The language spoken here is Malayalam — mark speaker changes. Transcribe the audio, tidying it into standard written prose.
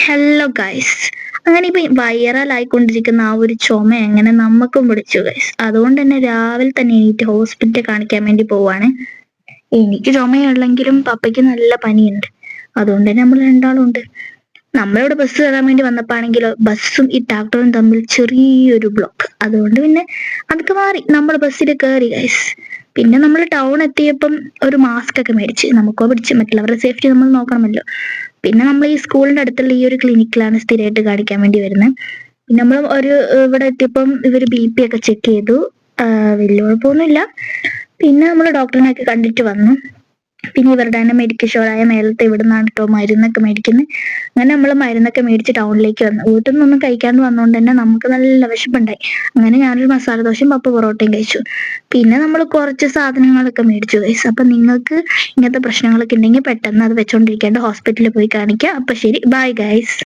Speaker 1: Hello guys. അങ്ങനെ ഇപ്പൊ വൈറലായിക്കൊണ്ടിരിക്കുന്ന ആ ഒരു ചുമ അങ്ങനെ നമുക്കും പിടിച്ചു ഗൈസ്. അതുകൊണ്ട് തന്നെ രാവിലെ തന്നെ എണീറ്റ് ഹോസ്പിറ്റലിൽ കാണിക്കാൻ വേണ്ടി പോവാണ്. എനിക്ക് ചുമയുള്ളെങ്കിലും പപ്പയ്ക്ക് നല്ല പനിയുണ്ട്. അതുകൊണ്ട് തന്നെ നമ്മൾ രണ്ടാളും ഉണ്ട്. നമ്മളിവിടെ ബസ് കയറാൻ വേണ്ടി വന്നപ്പോഴാണെങ്കിലോ ബസ്സും ഈ ട്രാക്ടറും തമ്മിൽ ചെറിയൊരു ബ്ലോക്ക്. അതുകൊണ്ട് പിന്നെ അതൊക്കെ മാറി നമ്മൾ ബസ്സിൽ കയറി ഗൈസ്. പിന്നെ നമ്മൾ ടൗൺ എത്തിയപ്പം ഒരു മാസ്ക് ഒക്കെ മേടിച്ച് നമുക്കോ പിടിച്ച്, മറ്റുള്ളവരുടെ സേഫ്റ്റി നമ്മൾ നോക്കണമല്ലോ. പിന്നെ നമ്മൾ ഈ സ്കൂളിന്റെ അടുത്തുള്ള ഈ ഒരു ക്ലിനിക്കിലാണ് സ്ഥിരമായിട്ട് കാണിക്കാൻ വേണ്ടി വരുന്നത്. പിന്നെ നമ്മൾ ഇവിടെ എത്തിയപ്പം ഇവര് BP ഒക്കെ ചെക്ക് ചെയ്തു. വലിയ കുഴപ്പമൊന്നുമില്ല. പിന്നെ നമ്മൾ ഡോക്ടറിനെ ഒക്കെ കണ്ടിട്ട് വന്നു. പിന്നെ ഇവരുടെ തന്നെ മെഡിക്കൽ ഷോറായ മേലത്തെ ഇവിടെ നിന്നാണ് കേട്ടോ മരുന്നൊക്കെ മേടിക്കുന്നത്. അങ്ങനെ നമ്മൾ മരുന്നൊക്കെ മേടിച്ച് ടൗണിലേക്ക് വന്നു. വീട്ടിൽ നിന്നൊന്നും കഴിക്കാണ്ട് വന്നതുകൊണ്ട് തന്നെ നമുക്ക് നല്ല വിശപ്പുണ്ടായി. അങ്ങനെ ഞാനൊരു മസാല ദോശയും പപ്പ പൊറോട്ടയും കഴിച്ചു. പിന്നെ നമ്മൾ കുറച്ച് സാധനങ്ങളൊക്കെ മേടിച്ചു ഗൈസ്. അപ്പൊ നിങ്ങൾക്ക് ഇങ്ങനത്തെ പ്രശ്നങ്ങളൊക്കെ ഉണ്ടെങ്കിൽ പെട്ടെന്ന് അത് വെച്ചോണ്ടിരിക്കാണ്ട് ഹോസ്പിറ്റലിൽ പോയി കാണിക്കുക. അപ്പൊ ശരി, ബൈ ഗൈസ്.